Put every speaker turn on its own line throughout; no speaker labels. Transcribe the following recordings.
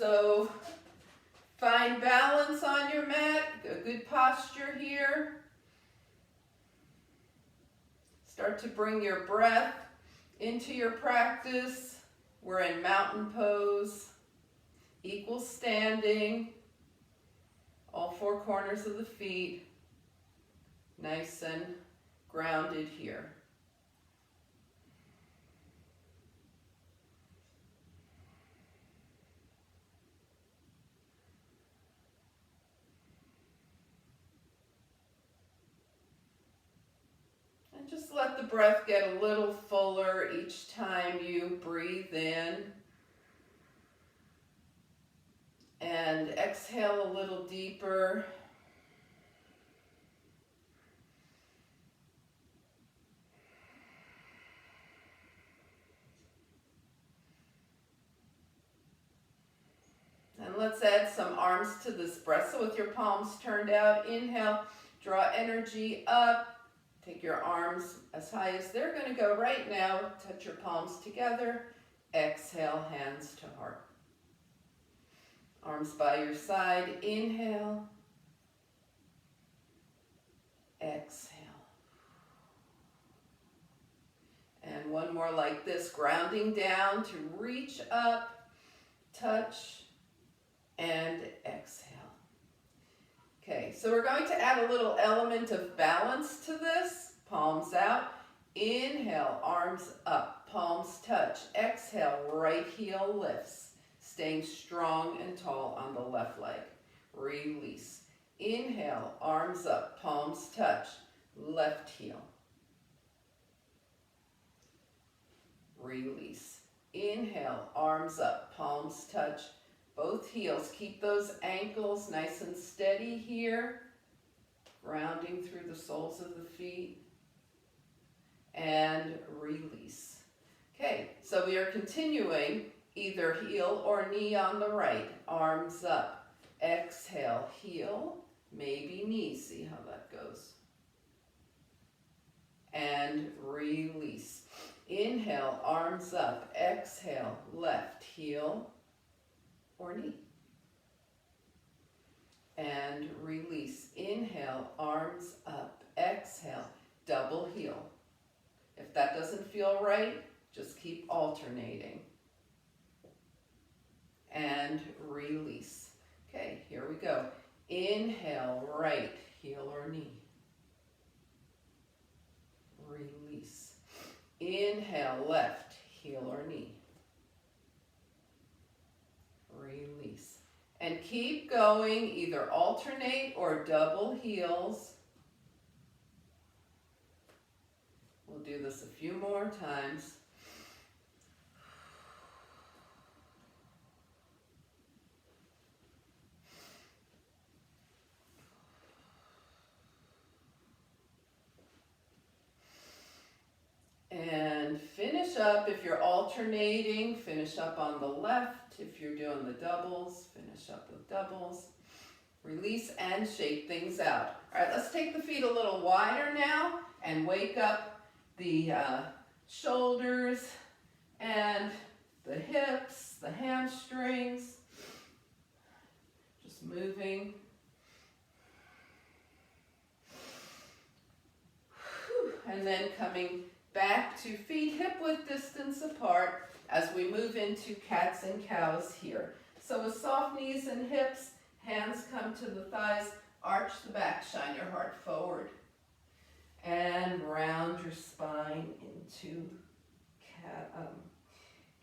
So find balance on your mat, a good posture here. Start to bring your breath into your practice. We're in mountain pose, equal standing, all four corners of the feet, nice and grounded here. And just let the breath get a little fuller each time you breathe in. And exhale a little deeper. And let's add some arms to this breath. So with your palms turned out, inhale, draw energy up. Take your arms as high as they're going to go right now. Touch your palms together. Exhale, hands to heart. Arms by your side. Inhale. Exhale. And one more like this, grounding down to reach up, touch, and exhale. Okay, so we're going to add a little element of balance to this. Palms out. Inhale, arms up, palms touch. Exhale, right heel lifts. Staying strong and tall on the left leg. Release. Inhale, arms up, palms touch. Left heel. Release. Inhale, arms up, palms touch. Both heels. Keep those ankles nice and steady here. Grounding through the soles of the feet. And release. Okay, so we are continuing either heel or knee on the right. Arms up. Exhale, heel, maybe knee. See how that goes. And release. Inhale, arms up. Exhale, left heel or knee. And release. Inhale, arms up. Exhale, double heel. If that doesn't feel right, just keep alternating. And release. Okay, here we go. Inhale, right heel or knee. Release. Inhale, left heel or knee. Release. And keep going, either alternate or double heels. We'll do this a few more times. And finish up. If you're alternating, finish up on the left. If you're doing the doubles, finish up with doubles. Release and shake things out. All right, let's take the feet a little wider now and wake up the shoulders and the hips, the hamstrings. Just moving. And then coming back to feet hip-width distance apart as we move into cats and cows here. So with soft knees and hips, hands come to the thighs, arch the back, shine your heart forward. And round your spine into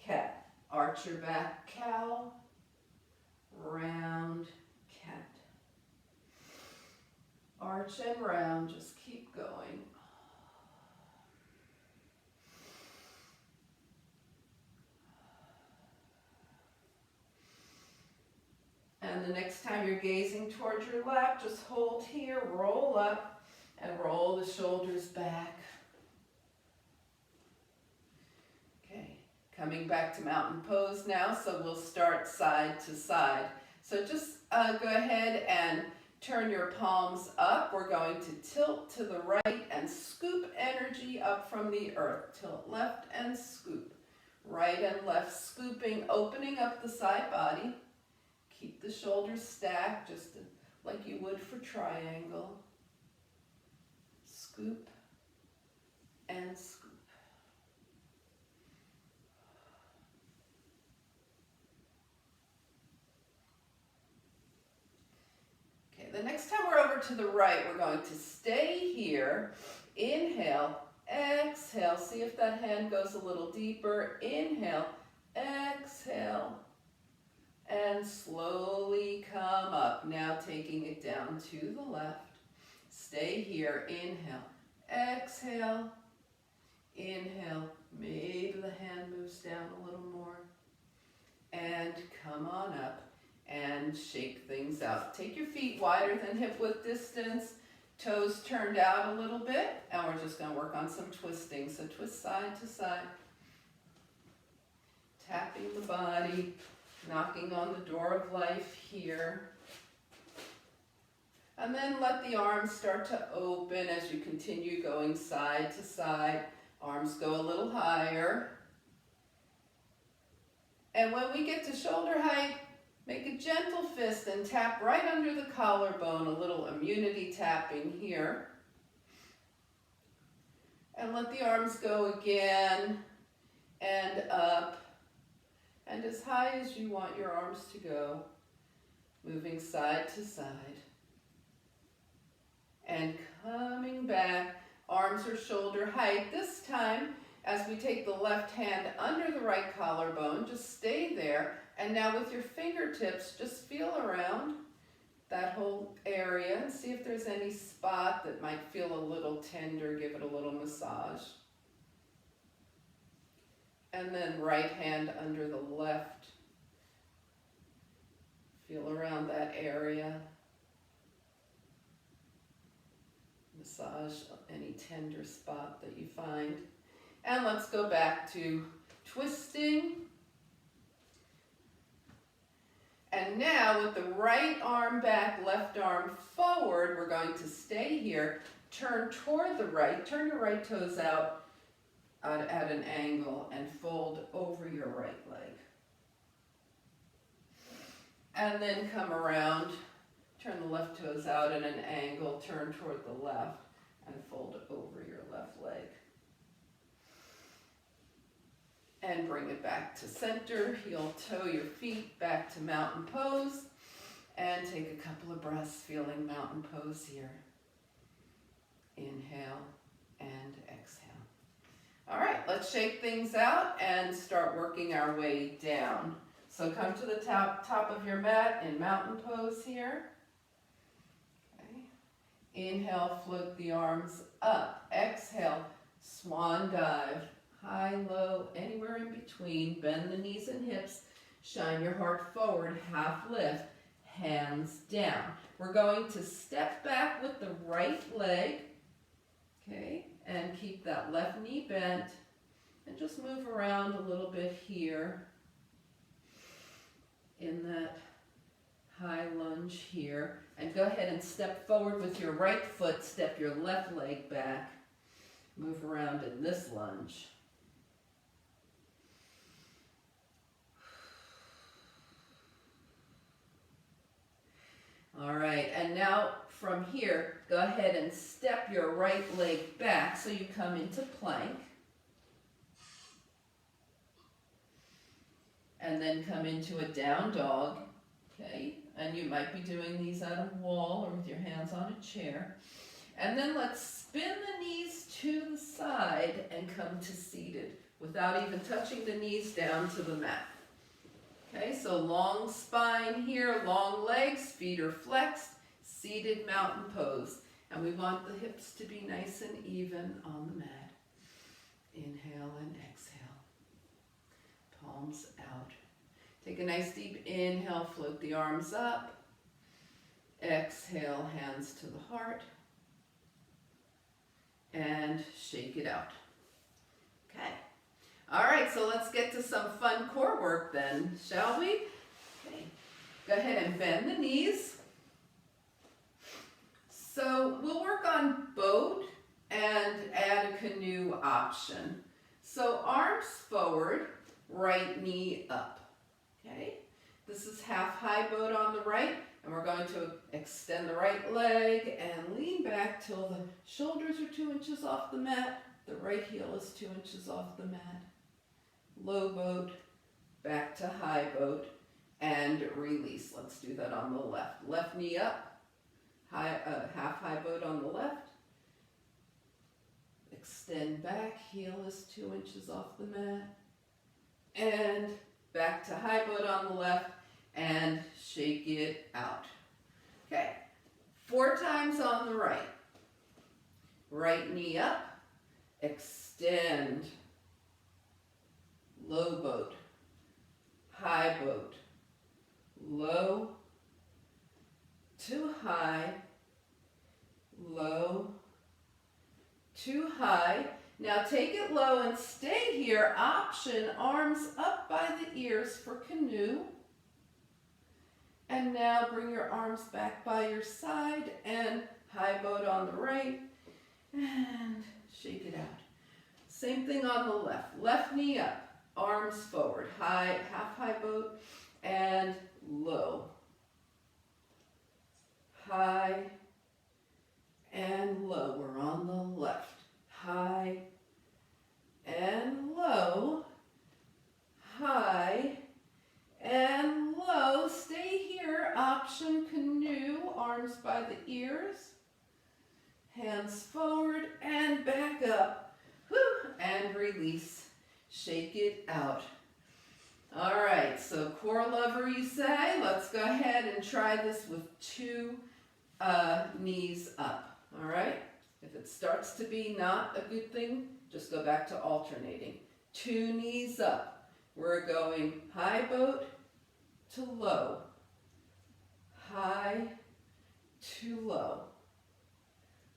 cat. Arch your back, cow, round, cat. Arch and round, just keep going. And the next time you're gazing towards your lap, just hold here, roll up, and roll the shoulders back. Okay, coming back to mountain pose now, so we'll start side to side. So just go ahead and turn your palms up. We're going to tilt to the right and scoop energy up from the earth. Tilt left and scoop. Right and left scooping, opening up the side body. Keep the shoulders stacked just like you would for triangle. Scoop and scoop. Okay, the next time we're over to the right, we're going to stay here. Inhale, exhale. See if that hand goes a little deeper. Inhale, exhale. And slowly come up. Now taking it down to the left. Stay here. Inhale, exhale. Inhale. Maybe the hand moves down a little more. And come on up and shake things out. Take your feet wider than hip width distance. Toes turned out a little bit. And we're just going to work on some twisting. So twist side to side. Tapping the body. Knocking on the door of life here. And then let the arms start to open as you continue going side to side. Arms go a little higher. And when we get to shoulder height, make a gentle fist and tap right under the collarbone, a little immunity tapping here. And let the arms go again and up. And as high as you want your arms to go, moving side to side. And coming back, arms are shoulder height. This time, as we take the left hand under the right collarbone, just stay there. And now with your fingertips, just feel around that whole area and see if there's any spot that might feel a little tender. Give it a little massage. And then right hand under the left. Feel around that area. Massage any tender spot that you find. And let's go back to twisting. And now with the right arm back, left arm forward, we're going to stay here. Turn toward the right. Turn your right toes out at an angle and fold over your right leg. And then come around, turn the left toes out at an angle, turn toward the left and fold over your left leg. And bring it back to center. Heel toe your feet back to mountain pose. And take a couple of breaths feeling mountain pose here. Inhale and exhale. All right, let's shake things out and start working our way down. So come to the top of your mat in mountain pose here. Okay. Inhale, float the arms up. Exhale, swan dive. High, low, anywhere in between. Bend the knees and hips. Shine your heart forward, half lift, hands down. We're going to step back with the right leg. Okay. And keep that left knee bent and just move around a little bit here in that high lunge here. And go ahead and step forward with your right foot, step your left leg back, move around in this lunge. All right, and now from here, go ahead and step your right leg back so you come into plank. And then come into a down dog, okay? And you might be doing these on a wall or with your hands on a chair. And then let's spin the knees to the side and come to seated without even touching the knees down to the mat. Okay, so long spine here, long legs, feet are flexed, seated mountain pose. And we want the hips to be nice and even on the mat. Inhale and exhale. Palms out. Take a nice deep inhale, float the arms up. Exhale, hands to the heart. And shake it out. Okay. All right, so let's get to some fun core work then, shall we? Okay. Go ahead and bend the knees. So we'll work on boat and add a canoe option. So arms forward, right knee up. Okay. The This is half high boat on the right, and we're going to extend the right leg and lean back till the shoulders are 2 inches off the mat. The right heel is 2 inches off the mat. Low boat, back to high boat, and release. Let's do that on the left. Left knee up, half high boat on the left. Extend back, heel is 2 inches off the mat. And back to high boat on the left, and shake it out. Okay, 4 times on the right. Right knee up, extend, low boat, high boat, low to high, low to high. Now take it low and stay here. Option, arms up by the ears for canoe. And now bring your arms back by your side and high boat on the right and shake it out. Same thing on the left. Left knee up, arms forward, high, half high boat and low. High and low. We're on the left. High and low, high and low. Stay here. Option canoe, arms by the ears, hands forward and back up. Whew, and release. Shake it out. All right, so core lover you say. Let's go ahead and try this with 2 knees up. All right? If it starts to be not a good thing, just go back to alternating. 2 knees up. We're going high boat to low. High to low.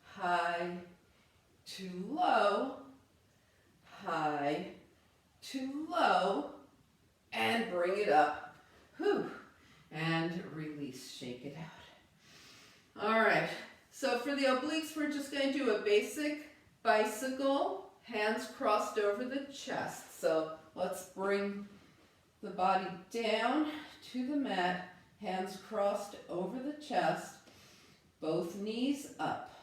High to low. High to low. And bring it up. Whew. And release. Shake it out. All right. So for the obliques, we're just going to do a basic bicycle, hands crossed over the chest. So let's bring the body down to the mat, hands crossed over the chest, both knees up.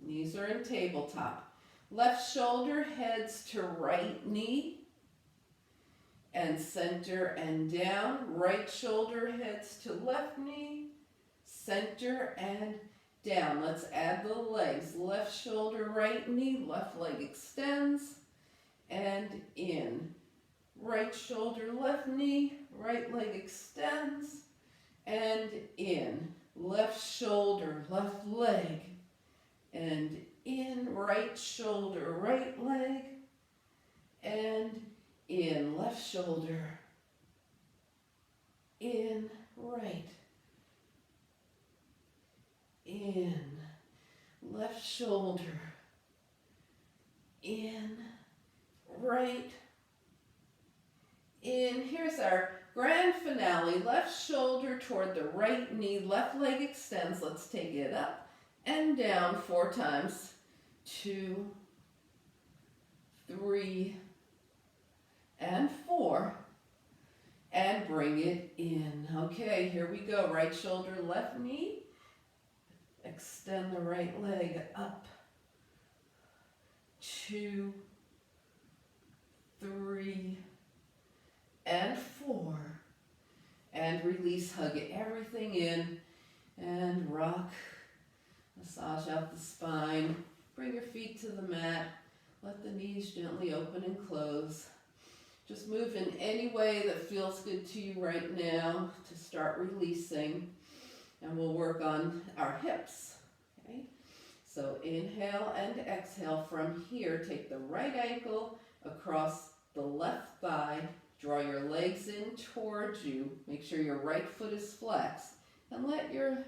Knees are in tabletop. Left shoulder heads to right knee and center and down. Right shoulder heads to left knee, center and down. Let's add the legs. Left shoulder, right knee, left leg extends and in. Right shoulder, left knee, right leg extends and in. Left shoulder, left leg and in. Right shoulder, right leg and in. Left shoulder, in, right. In, left shoulder, in, right, in. Here's our grand finale. Left shoulder toward the right knee, left leg extends. Let's take it up and down 4 times. 2, 3, and 4. And bring it in. Okay, here we go. Right shoulder, left knee. Extend the right leg up. 2, 3, and 4. And release, hug everything in and rock. Massage out the spine. Bring your feet to the mat. Let the knees gently open and close. Just move in any way that feels good to you right now to start releasing. And we'll work on our hips. Okay? So inhale and exhale from here. Take the right ankle across the left thigh. Draw your legs in towards you. Make sure your right foot is flexed. And let your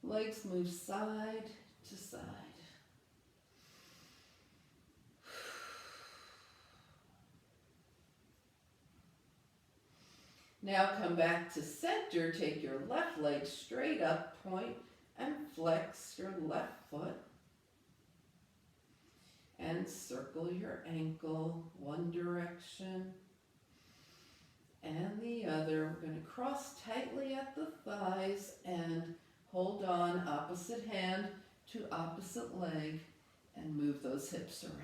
legs move side to side. Now come back to center. Take your left leg straight up, point, and flex your left foot. And circle your ankle one direction. and the other. We're going to cross tightly at the thighs and hold on, opposite hand to opposite leg, and move those hips around.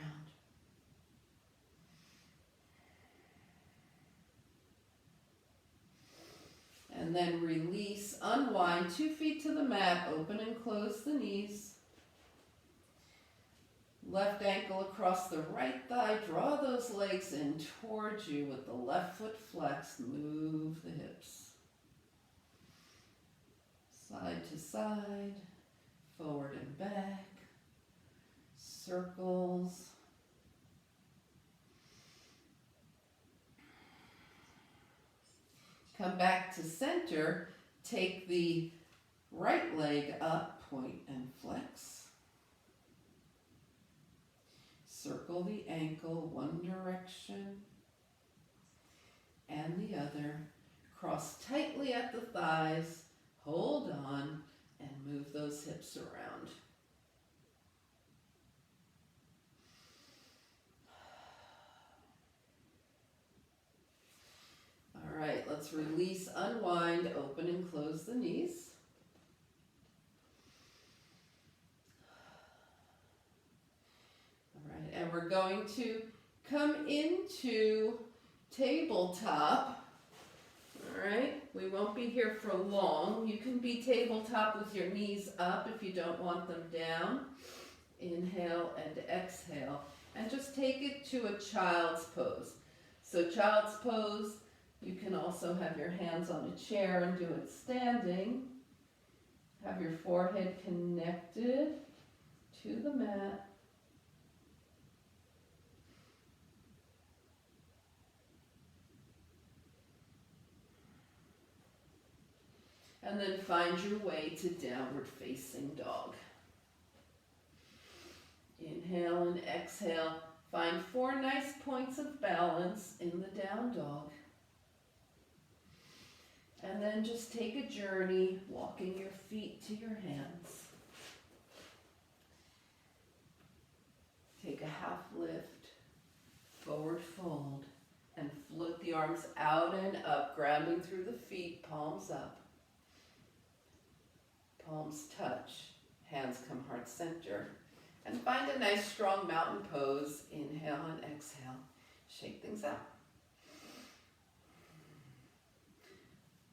And then release, unwind, 2 feet to the mat, open and close the knees. Left ankle across the right thigh, draw those legs in towards you with the left foot flexed, move the hips. Side to side, forward and back, circles. Come back to center, take the right leg up, point and flex. Circle the ankle one direction and the other. Cross tightly at the thighs, hold on, and move those hips around. All right, let's release, unwind, open and close the knees. All right, and we're going to come into tabletop. All right, we won't be here for long. You can be tabletop with your knees up if you don't want them down. Inhale and exhale. And just take it to a child's pose. So child's pose, you can also have your hands on a chair and do it standing. Have your forehead connected to the mat. And then find your way to downward facing dog. Inhale and exhale. Find 4 nice points of balance in the down dog. And then just take a journey, walking your feet to your hands. Take a half lift, forward fold, and float the arms out and up, grounding through the feet, palms up. Palms touch, hands come heart center. And find a nice strong mountain pose. Inhale and exhale. Shake things out.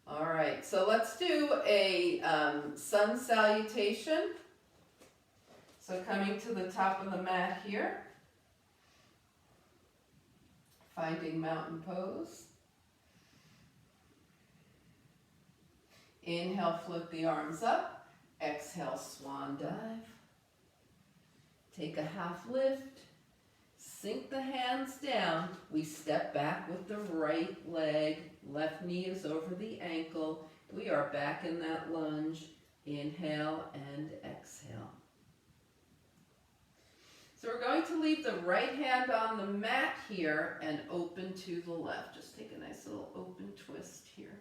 All right, so let's do a sun salutation. So coming to the top of the mat here. Finding mountain pose. Inhale, flip the arms up. Exhale, swan dive. Take a half lift. Sink the hands down. We step back with the right leg. Left knee is over the ankle. We are back in that lunge. Inhale and exhale. So we're going to leave the right hand on the mat here and open to the left. Just take a nice little open twist here.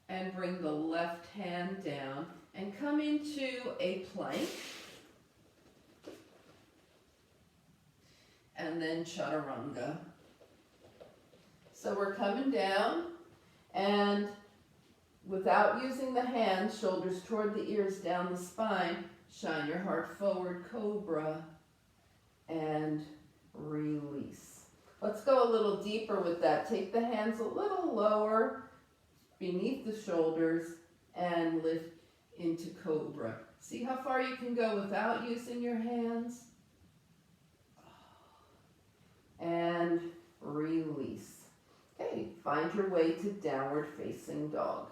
And bring the left hand down and come into a plank. And then chaturanga. So we're coming down and without using the hands, shoulders toward the ears, down the spine, shine your heart forward, cobra, and release. Let's go a little deeper with that. Take the hands a little lower beneath the shoulders and lift into cobra. See how far you can go without using your hands? And release. Okay, find your way to downward facing dog.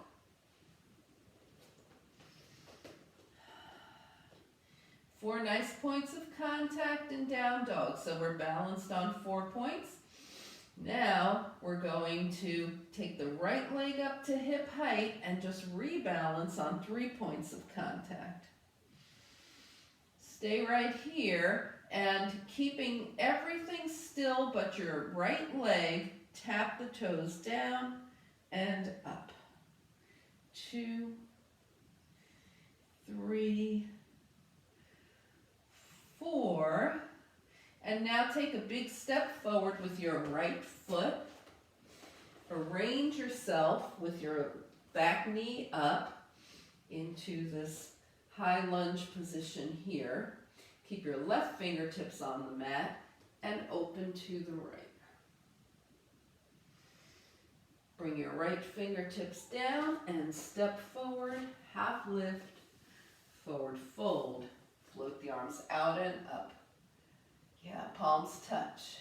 Four nice points of contact in down dog. So we're balanced on 4 points. Now we're going to take the right leg up to hip height and just rebalance on 3 points of contact. Stay right here and keeping everything still but your right leg, tap the toes down and up. 2, 3, 4. And now take a big step forward with your right foot. arrange yourself with your back knee up into this high lunge position here. Keep your left fingertips on the mat and open to the right. Bring your right fingertips down and step forward, half lift, forward fold. Float the arms out and up. Yeah, palms touch.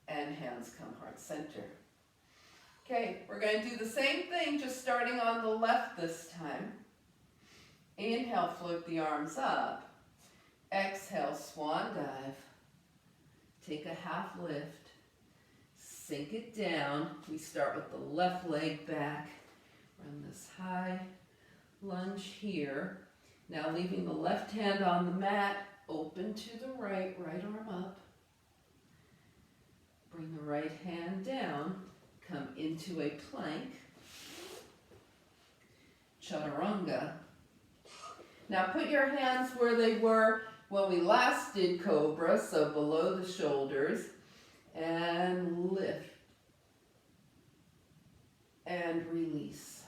And hands come heart center. Okay, we're going to do the same thing, just starting on the left this time. Inhale, float the arms up. Exhale, swan dive. Take a half lift. Sink it down. We start with the left leg back. Run this high lunge here. Now leaving the left hand on the mat, open to the right, right arm up. Bring the right hand down, come into a plank. Chaturanga. Now put your hands where they were when we last did Cobra, so below the shoulders. And lift and release.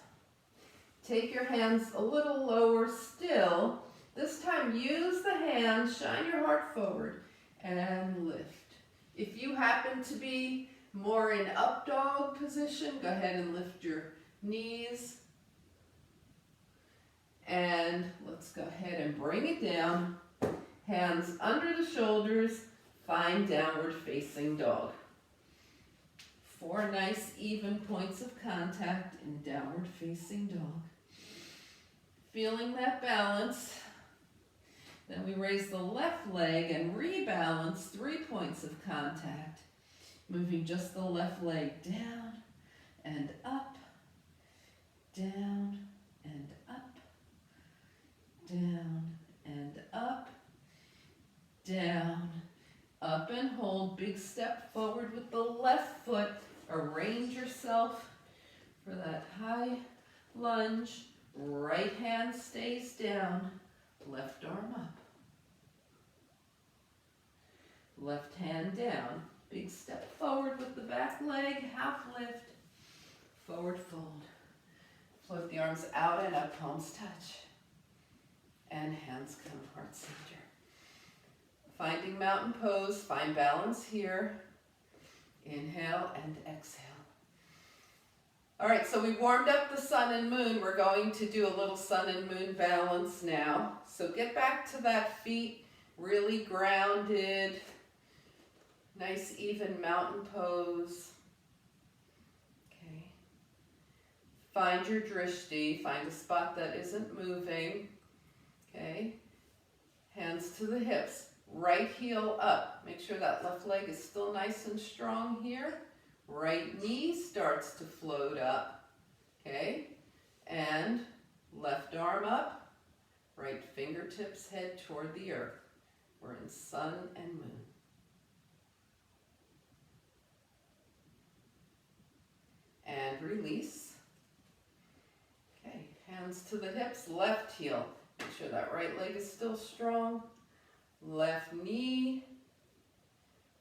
Take your hands a little lower still. This time use the hands, shine your heart forward and lift. If you happen to be more in up dog position, go ahead and lift your knees. And let's go ahead and bring it down. Hands under the shoulders. Find downward facing dog. 4 nice even points of contact in downward facing dog. Feeling that balance. Then we raise the left leg and rebalance 3 points of contact. Moving just the left leg down and up, down and up, down and up, down. Up and hold, big step forward with the left foot. Arrange yourself for that high lunge. Right hand stays down, left arm up. Left hand down, big step forward with the back leg, half lift, forward fold. Float the arms out and up, palms touch. And hands come heart center. Finding mountain pose, find balance here. Inhale and exhale. All right, so we warmed up the sun and moon. We're going to do a little sun and moon balance now. So get back to that feet, really grounded. Nice even mountain pose. Okay. Find your drishti, find a spot that isn't moving. Okay. Hands to the hips. Right heel up. Make sure that left leg is still nice and strong here. Right knee starts to float up. Okay? And left arm up. Right fingertips head toward the earth. We're in sun and moon. And release. Okay, hands to the hips, left heel. Make sure that right leg is still strong. Left knee,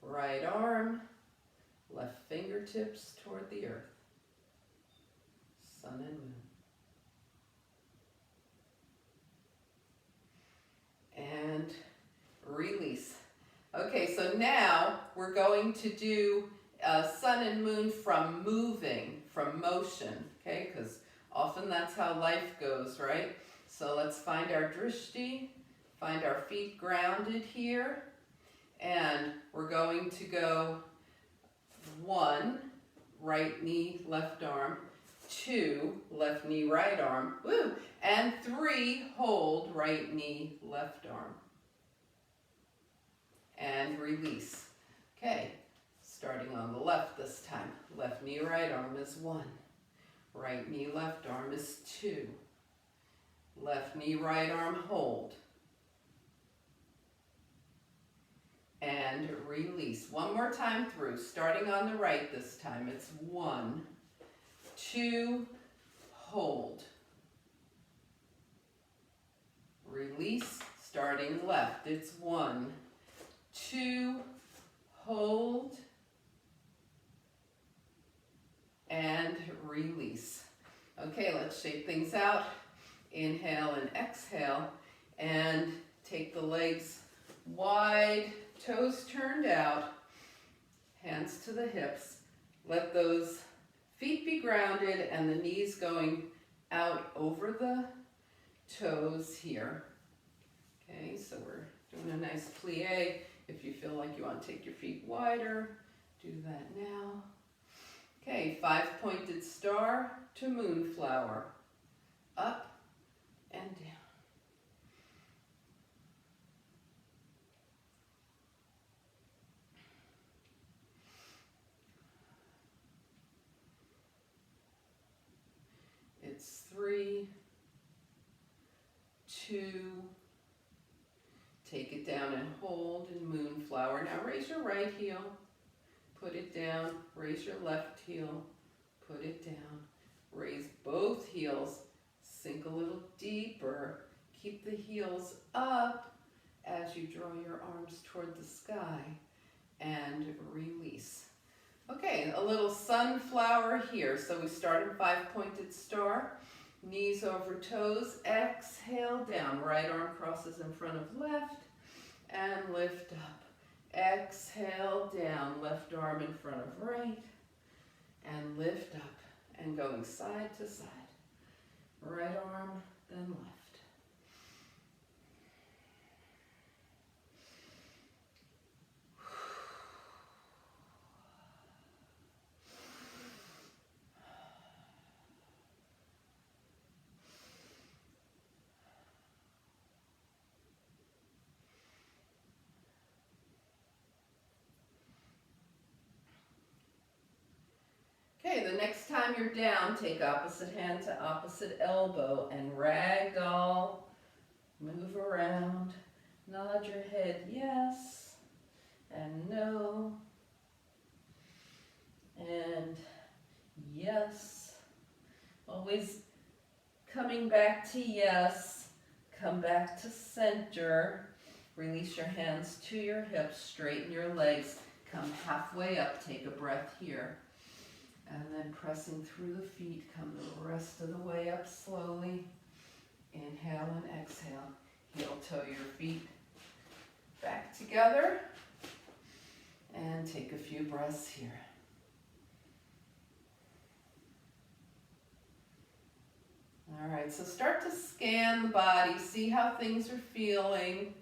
right arm, left fingertips toward the earth. Sun and moon. And release. Okay, so now we're going to do sun and moon from moving, from motion, okay? Because often that's how life goes, right? So let's find our drishti. Find our feet grounded here, and we're going to go 1, right knee, left arm, 2, left knee, right arm, woo, and 3, hold, right knee, left arm, and release. Okay, starting on the left this time. Left knee, right arm is 1, right knee, left arm is 2, left knee, right arm, hold. And release. One more time through, starting on the right this time. It's 1, 2, hold. Release, starting left. It's 1, 2, hold. and release. Okay, let's shake things out. Inhale and exhale, and take the legs wide, toes turned out, hands to the hips. Let those feet be grounded and the knees going out over the toes here. Okay, so we're doing a nice plie. If you feel like you want to take your feet wider, do that now. Okay, 5-pointed star to moonflower. Up and down. It's 3, 2, take it down and hold in moonflower. Now raise your right heel, put it down, raise your left heel, put it down, raise both heels, sink a little deeper, keep the heels up as you draw your arms toward the sky, and release. Okay, a little sunflower here. So we start in 5-pointed star, knees over toes, exhale down, right arm crosses in front of left, and lift up. Exhale down, left arm in front of right, and lift up, and going side to side. Right arm, then left. Okay, the next time you're down, take opposite hand to opposite elbow and ragdoll. Move around. Nod your head yes and no and yes. Always coming back to yes. Come back to center. Release your hands to your hips. Straighten your legs. Come halfway up. Take a breath here. And then pressing through the feet, come the rest of the way up slowly. Inhale and exhale. Heel toe your feet back together. And take a few breaths here. All right, so start to scan the body, see how things are feeling,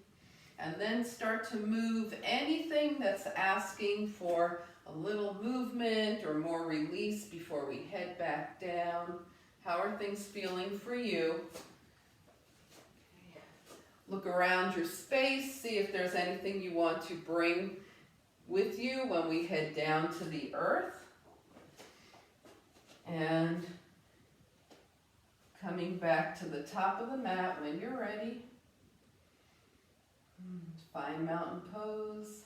and then start to move anything that's asking for a little movement or more release before we head back down. How are things feeling for you? Look around your space, see if there's anything you want to bring with you when we head down to the earth. And coming back to the top of the mat when you're ready. Find mountain pose.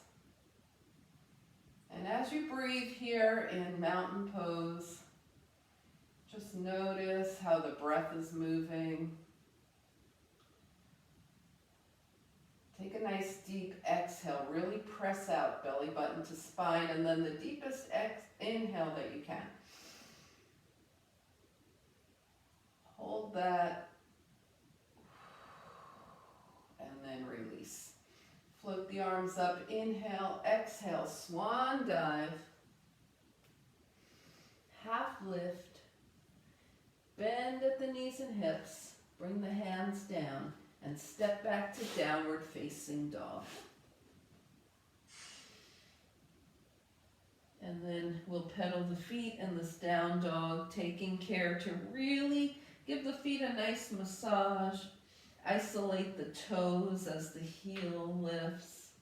And as you breathe here in mountain pose, just notice how the breath is moving. Take a nice deep exhale. Really press out, belly button to spine, and then the deepest inhale that you can. Hold that. And then release. Float the arms up, inhale, exhale, swan dive, half lift, bend at the knees and hips, bring the hands down, and step back to downward facing dog. And then we'll pedal the feet in this down dog, taking care to really give the feet a nice massage. Isolate the toes as the heel lifts.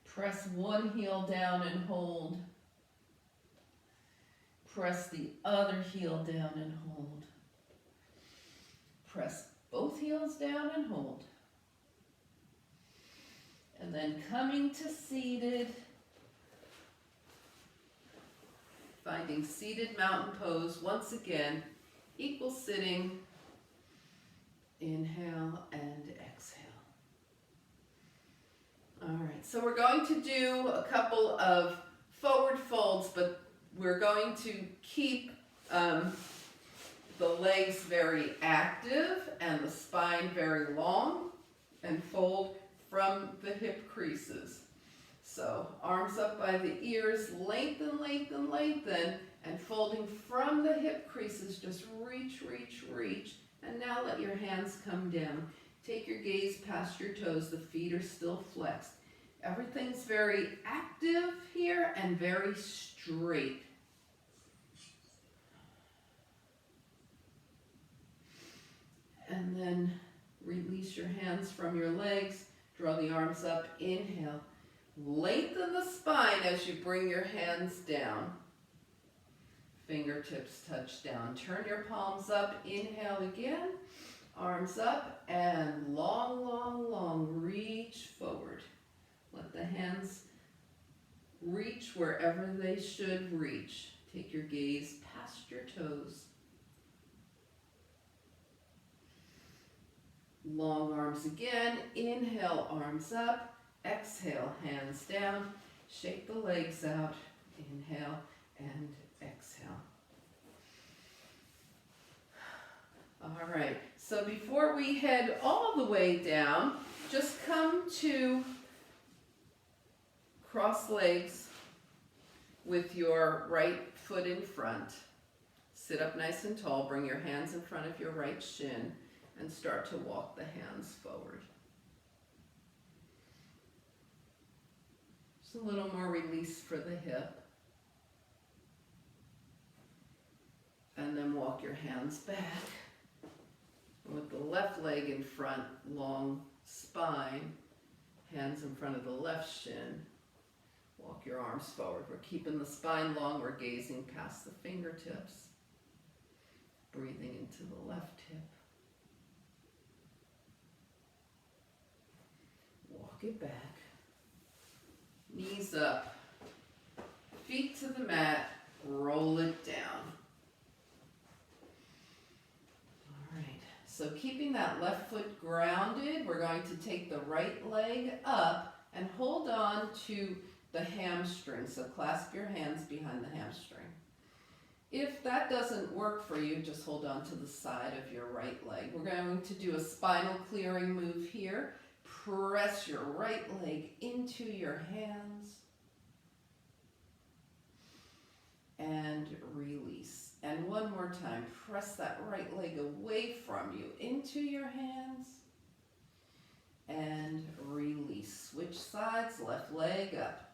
Press one heel down and hold. Press the other heel down and hold. Press both heels down and hold. And then coming to seated. Finding seated mountain pose once again. Equal sitting, inhale and exhale. All right, so we're going to do a couple of forward folds, but we're going to keep the legs very active and the spine very long, and fold from the hip creases. So arms up by the ears, lengthen, lengthen, lengthen, and folding from the hip creases, just reach, reach, reach. And now let your hands come down. Take your gaze past your toes. The feet are still flexed. Everything's very active here and very straight. And then release your hands from your legs. Draw the arms up. Inhale. Lengthen the spine as you bring your hands down. Fingertips touch down. Turn your palms up. Inhale again. Arms up and long, long, long. Reach forward. Let the hands reach wherever they should reach. Take your gaze past your toes. Long arms again. Inhale, arms up. Exhale, hands down. Shake the legs out. Inhale and exhale. All right, so before we head all the way down, just come to cross legs with your right foot in front. Sit up nice and tall. Bring your hands in front of your right shin and start to walk the hands forward. Just a little more release for the hip. And then walk your hands back. With the left leg in front, long spine, hands in front of the left shin. Walk your arms forward. We're keeping the spine long. We're gazing past the fingertips. Breathing into the left hip. Walk it back. Knees up. Feet to the mat. Roll it down. All right. So keeping that left foot grounded, we're going to take the right leg up and hold on to the hamstring. So clasp your hands behind the hamstring. If that doesn't work for you, just hold on to the side of your right leg. We're going to do a spinal clearing move here. Press your right leg into your hands and release. And one more time, press that right leg away from you into your hands and release. Switch sides, left leg up.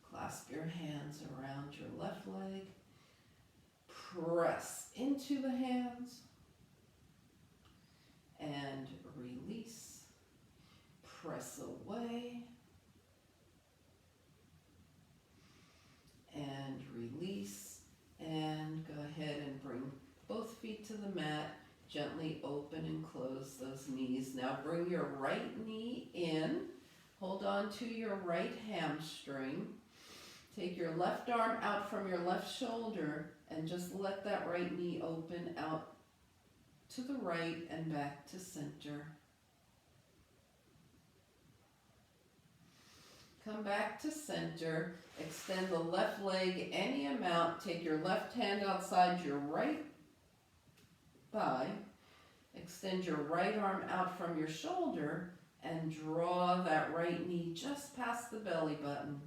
Clasp your hands around your left leg. Press into the hands and release. Press away and release, and go ahead and bring both feet to the mat. Gently open and close those knees. Now bring your right knee in. Hold on to your right hamstring. Take your left arm out from your left shoulder and just let that right knee open out to the right and back to center. Come back to center. Extend the left leg any amount. Take your left hand outside your right thigh. Extend your right arm out from your shoulder and draw that right knee just past the belly button.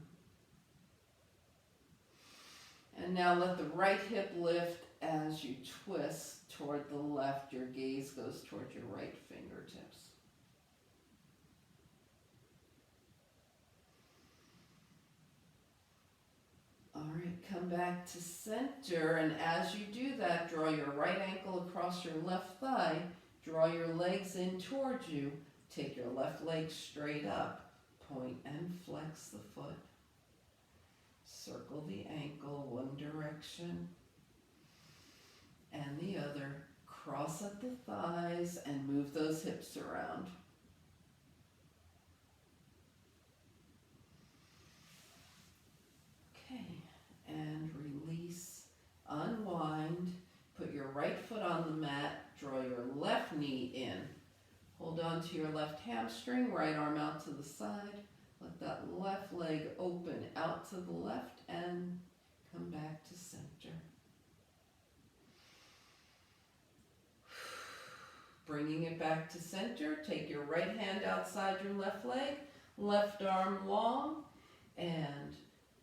And now let the right hip lift as you twist toward the left. Your gaze goes toward your right fingertips. All right, come back to center, and as you do that, draw your right ankle across your left thigh, draw your legs in towards you, take your left leg straight up, point and flex the foot. Circle the ankle one direction and the other. Cross at the thighs and move those hips around. Okay, and release, unwind, put your right foot on the mat, draw your left knee in. Hold on to your left hamstring, right arm out to the side. Let Let that left leg open out to the left and come back to center. Bringing it back to center, take your right hand outside your left leg, left arm long, and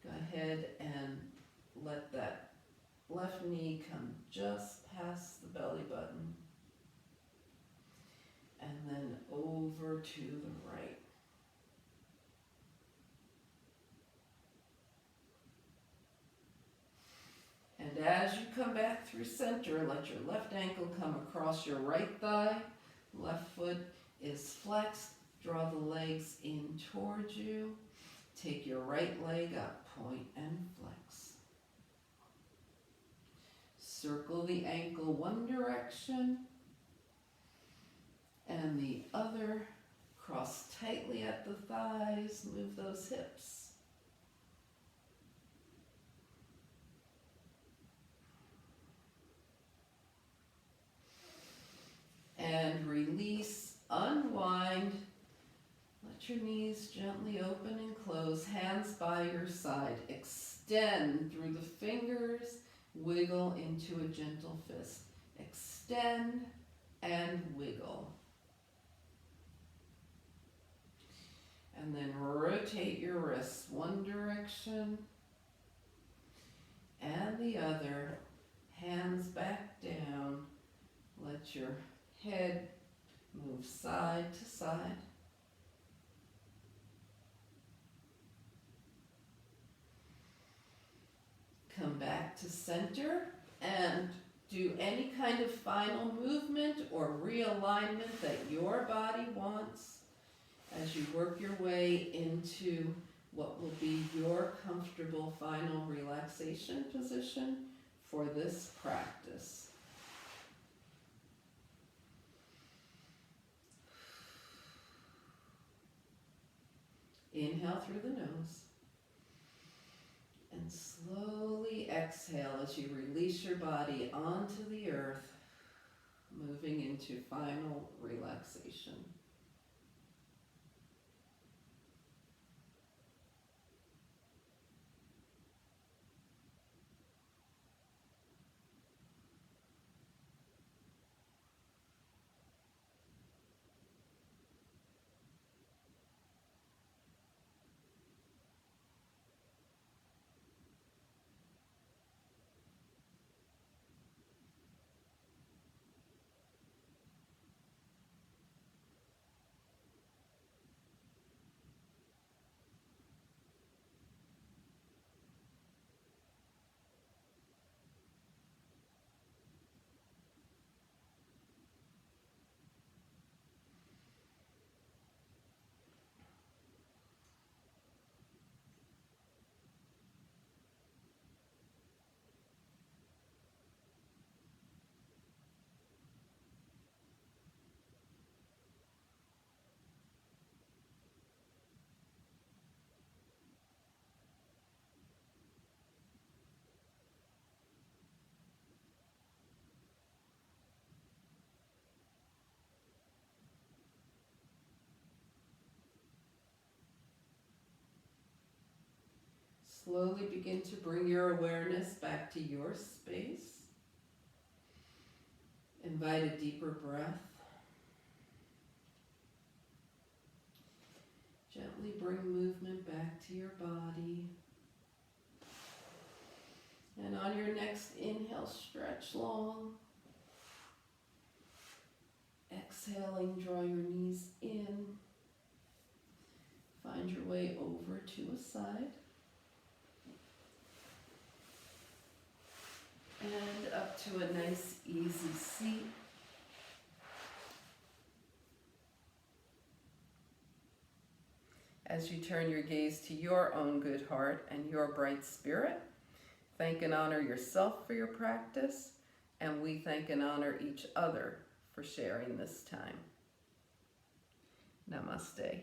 go ahead and let that left knee come just past the belly button. And then over to the right. And as you come back through center, let your left ankle come across your right thigh. Left foot is flexed. Draw the legs in towards you. Take your right leg up, point and flex. Circle the ankle one direction and the other. Cross tightly at the thighs. Move those hips. And release, unwind, let your knees gently open and close, hands by your side, extend through the fingers, wiggle into a gentle fist, extend and wiggle. And then rotate your wrists one direction and the other, hands back down, let your head move side to side. Come back to center and do any kind of final movement or realignment that your body wants as you work your way into what will be your comfortable final relaxation position for this practice. Inhale through the nose and slowly exhale as you release your body onto the earth, moving into final relaxation. Slowly begin to bring your awareness back to your space. Invite a deeper breath. Gently bring movement back to your body. And on your next inhale, stretch long. Exhaling, draw your knees in. Find your way over to a side. And up to a nice, easy seat. As you turn your gaze to your own good heart and your bright spirit, thank and honor yourself for your practice, and we thank and honor each other for sharing this time. Namaste.